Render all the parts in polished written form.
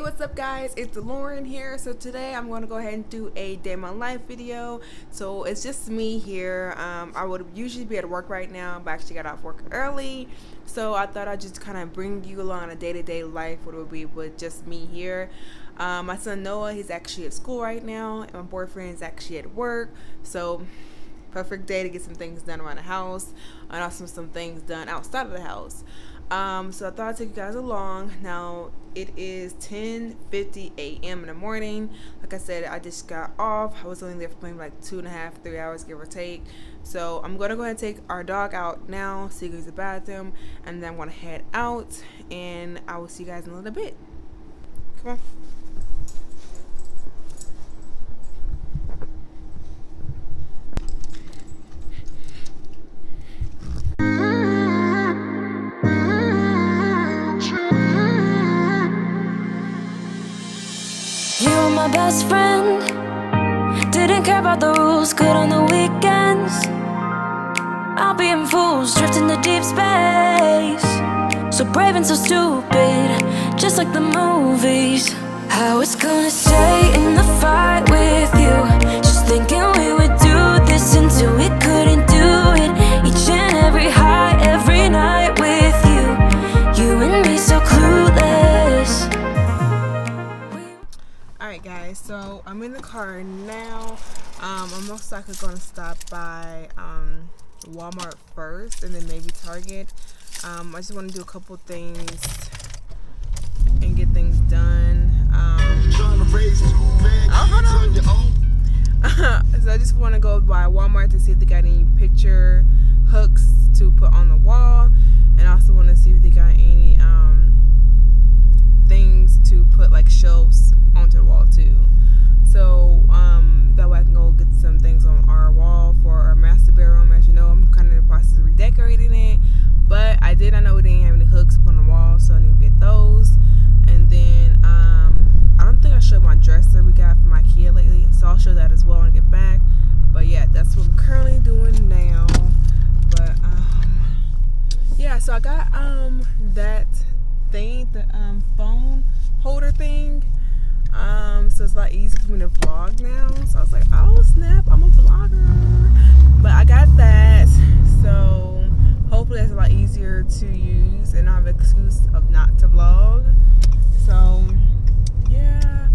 What's up guys, it's Lauren here. So today I'm going to go ahead and do a day in my life video. So it's just me here. I would usually be at work right now, but I actually got off work early, so I thought I'd just kind of bring you along a day-to-day life, what it would be with just me here. My son Noah, he's actually at school right now, and my boyfriend is actually at work, so perfect day to get some things done around the house and also some things done outside of the house. So I thought I'd take you guys along. Now it is 10:50 a.m. in the morning. Like I said, I just got off. I was only there for maybe like 2.5, 3 hours, give or take. So I'm gonna go ahead and take our dog out now, so he goes to the bathroom, and then I'm gonna head out, and I will see you guys in a little bit. Come on. My best friend didn't care about the rules, good on the weekends. I'll be in fools, drifting to deep space. So brave and so stupid, just like the movies. I was gonna stay in the fight with you, just thinking we would do this until we couldn't do it. Each and every high, every night with you, you and me so clueless. Alright guys, so I'm in the car now. I'm most likely going to stop by Walmart first and then maybe Target. I just want to do a couple things and get things done. So I just want to go by Walmart to see if they got any picture hooks to put on the wall, and also want to see if they got any things to put like shelves onto the wall too. So that way I can go get some things on our wall for our master bedroom. As you know, I'm kind of in the process of redecorating it, but I know we didn't have any hooks put on the wall, so I need to get those. And then I don't think I showed my dresser we got from IKEA lately, so I'll show that as well when I get back. But yeah, that's what I'm currently doing now. But yeah, so I got that thing, the phone holder thing. So it's a lot easier for me to vlog now. So I was like, oh snap, I'm a vlogger. But I got that, so hopefully that's a lot easier to use and I have an excuse of not to vlog. So yeah,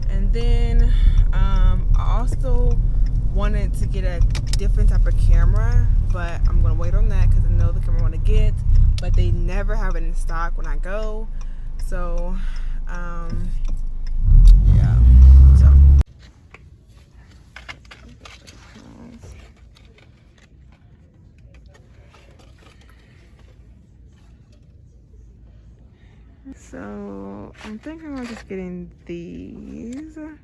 and then I also wanted to get a different type of camera, but I'm gonna wait on that because I know the camera I want to get, but they never have it in stock when I go. So yeah, so I'm thinking I'm just getting these. I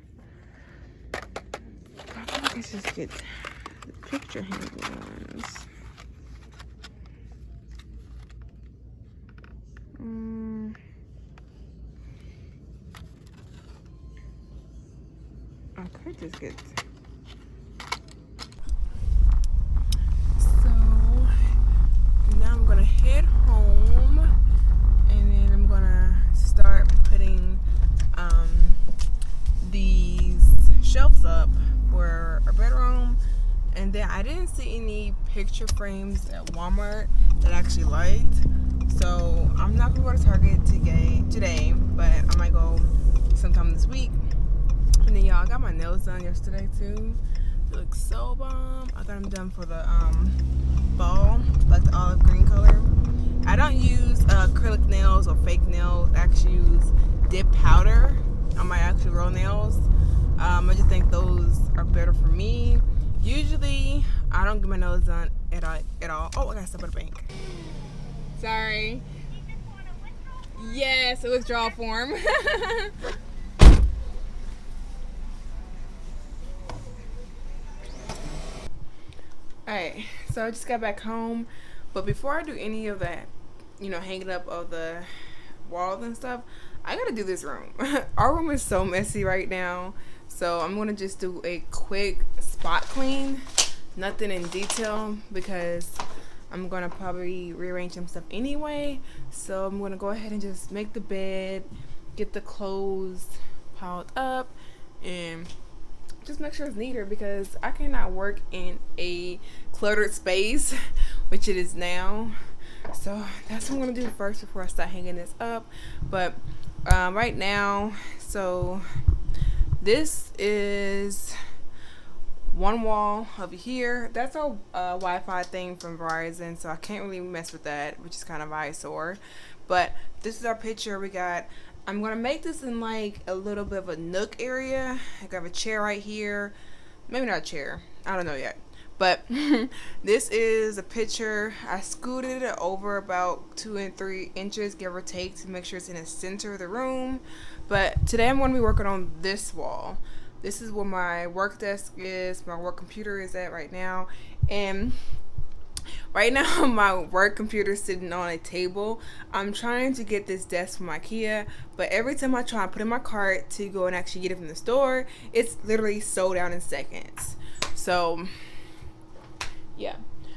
think I should just get the picture handle ones. I could just get. So now I'm gonna head home, and then I'm gonna start putting these shelves up for our bedroom. And then I didn't see any picture frames at Walmart that I actually liked, so I'm not gonna go to Target today, but I might go sometime this week. And then y'all, I got my nails done yesterday too. They look so bomb. I got them done for the fall, like the olive green color. I don't use acrylic nails or fake nails. I actually use dip powder on my actual real nails. I just think those are better for me. Usually, I don't get my nails done at all. Oh, I gotta step at the bank. Sorry. Yes, a withdrawal form. Alright, so I just got back home, but before I do any of that, hanging up of the walls and stuff, I gotta do this room. Our room is so messy right now, so I'm gonna just do a quick spot clean, nothing in detail, because I'm gonna probably rearrange some stuff anyway. So I'm gonna go ahead and just make the bed, get the clothes piled up and just make sure it's neater, because I cannot work in a cluttered space, which it is now. So that's what I'm gonna do first before I start hanging this up. But right now, so this is one wall over here. That's a Wi-Fi thing from Verizon, so I can't really mess with that, which is kind of eyesore. But this is our picture. I'm gonna make this in like a little bit of a nook area. I have a chair right here, maybe not a chair, I don't know yet. But this is a picture. I scooted it over about 2 and 3 inches, give or take, to make sure it's in the center of the room. But today I'm going to be working on this wall. This is where my work desk is, my work computer is at right now. And right now my work computer is sitting on a table. I'm trying to get this desk from IKEA, but every time I try and put in my cart to go and actually get it from the store, it's literally sold out in seconds. So yeah,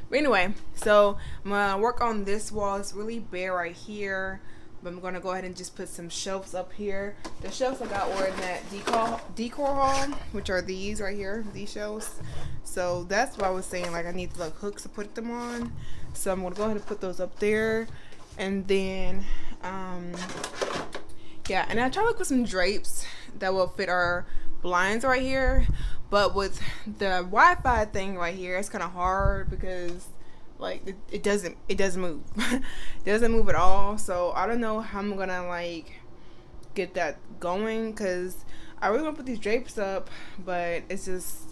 but anyway, so I'm gonna work on this wall. It's really bare right here, but I'm gonna go ahead and just put some shelves up here. The shelves I got were in that decor hall, which are these right here, these shelves. So that's why I was saying, like, I need like hooks to put them on. So I'm gonna go ahead and put those up there, and then yeah, and I try to look for some drapes that will fit our blinds right here. But with the Wi-Fi thing right here, it's kind of hard because like it doesn't move. It doesn't move at all. So I don't know how I'm gonna like get that going, because I really want to put these drapes up, but it's just,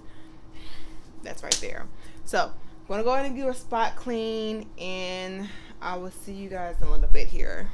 that's right there. So I'm gonna go ahead and do a spot clean, and I will see you guys in a little bit here.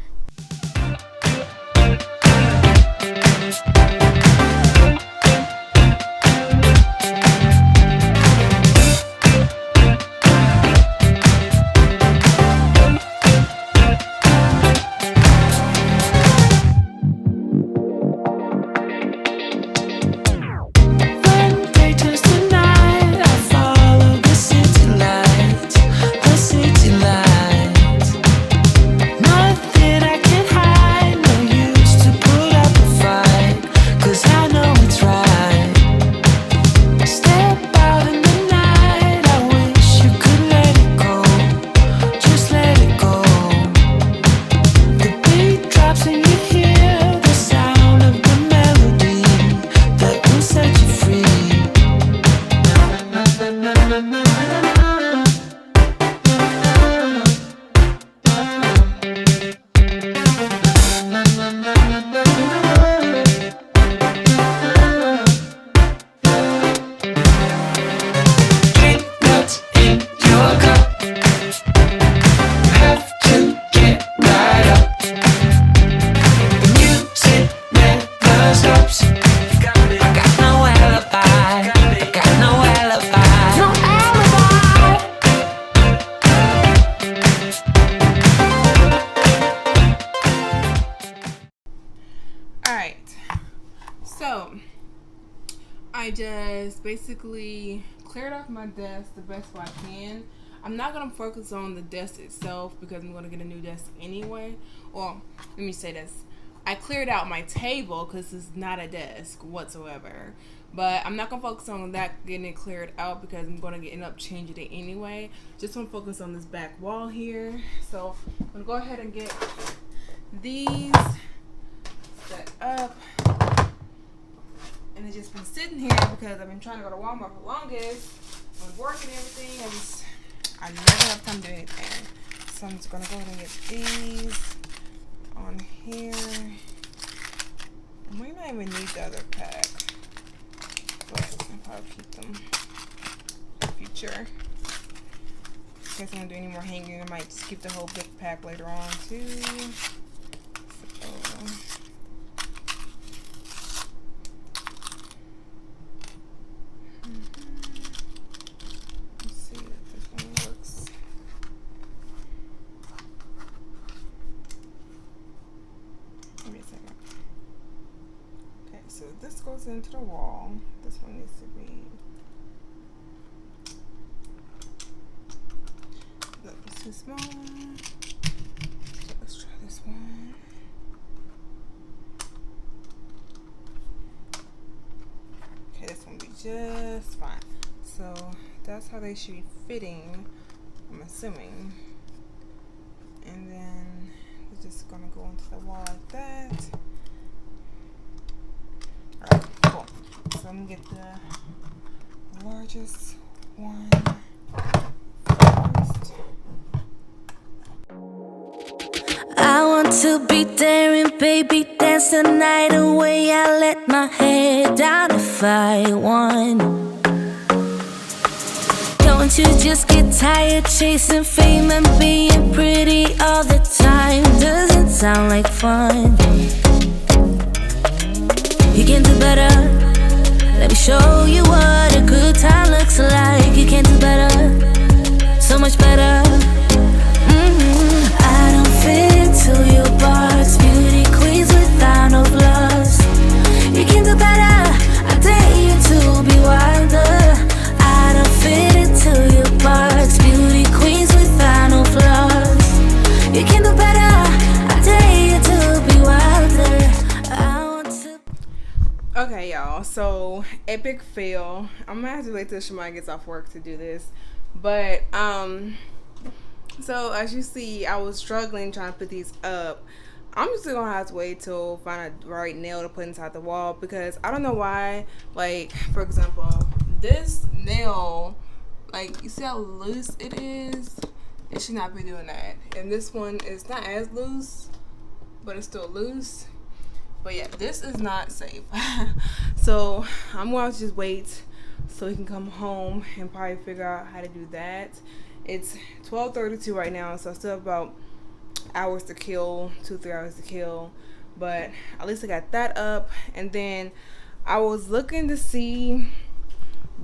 So I just basically cleared off my desk the best way I can. I'm not going to focus on the desk itself because I'm going to get a new desk anyway. Well, let me say this. I cleared out my table because it's not a desk whatsoever. But I'm not going to focus on that, getting it cleared out, because I'm going to end up changing it anyway. Just want to focus on this back wall here. So I'm going to go ahead and get these set up. And it's just been sitting here because I've been trying to go to Walmart for the longest. I was working and everything. I never have time to do anything. So I'm just going to go ahead and get these on here. We might even need the other pack, but I'll probably keep them for the future. In case I don't do any more hanging, I might just keep the whole big pack later on too. So, let's see if this one works. Give me a second. Okay, so this goes into the wall. This one needs to be too small. So let's try this one. just fine. So that's how they should be fitting, I'm assuming. And then we're just gonna go into the wall like that. Alright, cool. So let me get the largest one first. I want to be daring, baby, dance the night away. I let my head down if I won. Don't you just get tired chasing fame and being pretty all the time? Doesn't sound like fun. You can do better. Let me show you what a good time looks like. You can do better, so much better. I don't fit into your box. Beauty queens without no flaws. You can do better. I dare you to be wilder. I don't fit into your box. Beauty queens without no flaws. You can do better. I dare you to be wilder. I want to. Okay, y'all. So epic fail. I'm gonna have to wait till Shemai gets off work to do this, but so as you see, I was struggling trying to put these up. I'm just gonna have to wait till find a right nail to put inside the wall, because I don't know why. Like, for example, this nail, like, you see how loose it is? It should not be doing that. And this one is not as loose, but it's still loose. But yeah, this is not safe. So I'm going to just wait so he can come home and probably figure out how to do that. It's 12:32 right now, so I still have about hours to kill, 2-3 hours to kill. But at least I got that up. And then I was looking to see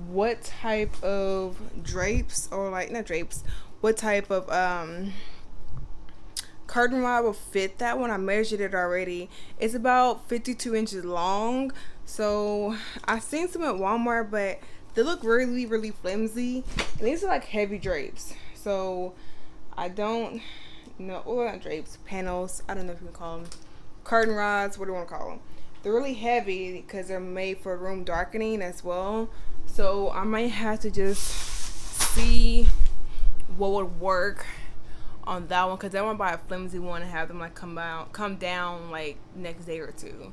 what type of drapes, or like, not drapes, what type of curtain rod will fit that one. I measured it already. It's about 52 inches long. So I've seen some at Walmart, but they look really, really flimsy. And these are like heavy drapes. So I don't know, or not drapes, panels. I don't know if you can call them curtain rods. What do you want to call them? They're really heavy because they're made for room darkening as well. So I might have to just see what would work on that one, because I want to buy a flimsy one and have them like come down like next day or two.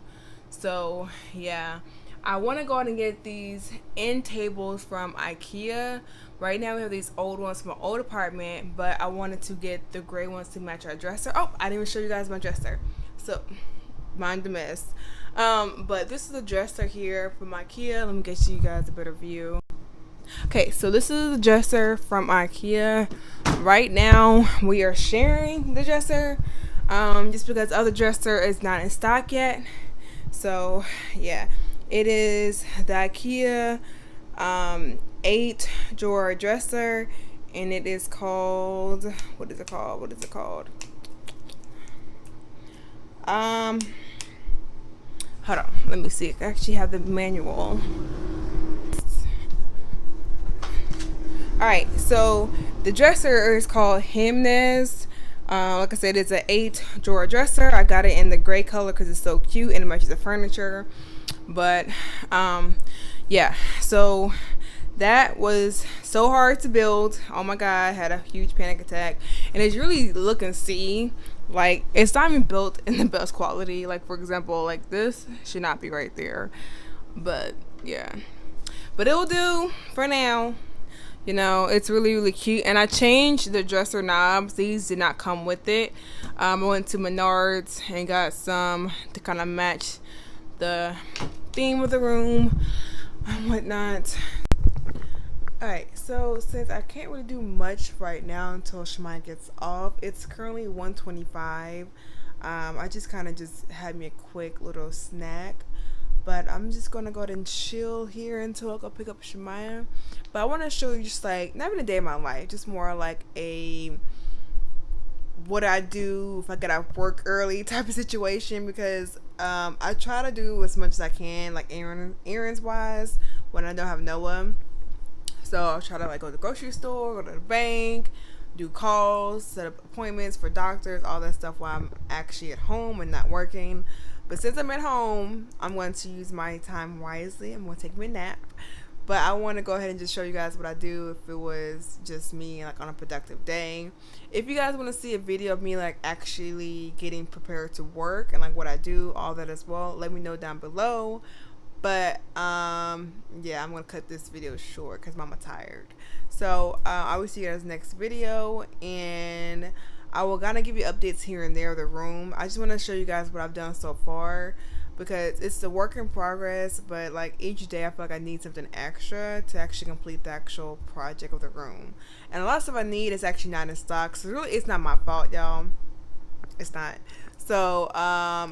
So yeah, I want to go out and get these end tables from IKEA. Right now we have these old ones from an old apartment, but I wanted to get the gray ones to match our dresser. Oh, I didn't even show you guys my dresser, so mind the mess. But this is the dresser here from IKEA. Let me get you guys a better view. Okay, so this is the dresser from IKEA. Right now we are sharing the dresser, just because the other dresser is not in stock yet. So yeah, it is the IKEA 8 drawer dresser, and it is called, what is it called? Hold on, let me see. I actually have the manual. Alright, so the dresser is called Jimenez. Like I said, it's an 8 drawer dresser. I got it in the gray color because it's so cute and it matches the furniture. But yeah, so that was so hard to build. Oh my god, I had a huge panic attack. And it's really, look and see, like, it's not even built in the best quality. Like, for example, like this should not be right there. But yeah, but it will do for now. You know, it's really, really cute. And I changed the dresser knobs. These did not come with it. I went to Menards and got some to kind of match the theme of the room and whatnot. Alright, so since I can't really do much right now until Shemai gets off, it's currently 1:25. I just kind of just had me a quick little snack. But I'm just going to go ahead and chill here until I go pick up Shemaya. But I want to show you just like, not even a day of my life, just more like a what I do if I get off work early type of situation. Because I try to do as much as I can, like errands wise, when I don't have Noah. So I'll try to like go to the grocery store, go to the bank, do calls, set up appointments for doctors, all that stuff while I'm actually at home and not working. But since I'm at home, I'm going to use my time wisely. I'm going to take me a nap. But I want to go ahead and just show you guys what I do if it was just me like on a productive day. If you guys want to see a video of me like actually getting prepared to work and like what I do, all that as well, let me know down below. But yeah, I'm gonna cut this video short because mama tired. So I will see you guys next video, and I will gonna give you updates here and there of the room. I just want to show you guys what I've done so far, because it's a work in progress, but like each day I feel like I need something extra to actually complete the actual project of the room. And a lot of stuff I need is actually not in stock, so really it's not my fault, y'all. It's not. So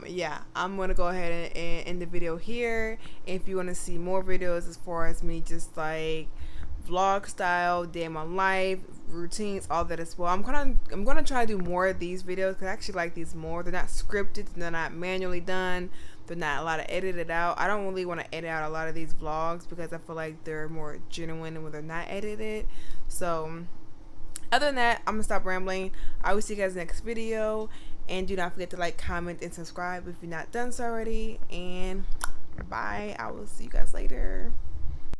yeah, I'm gonna go ahead and end the video here. If you want to see more videos as far as me just like vlog style, day in my life, routines, all that as well, I'm gonna try to do more of these videos because I actually like these more. They're not scripted, they're not manually done, they're not a lot of edited out. I don't really want to edit out a lot of these vlogs because I feel like they're more genuine when they're not edited. So other than that, I'm gonna stop rambling. I will see you guys next video, and do not forget to like, comment, and subscribe if you're not done so already. And bye. I will see you guys later.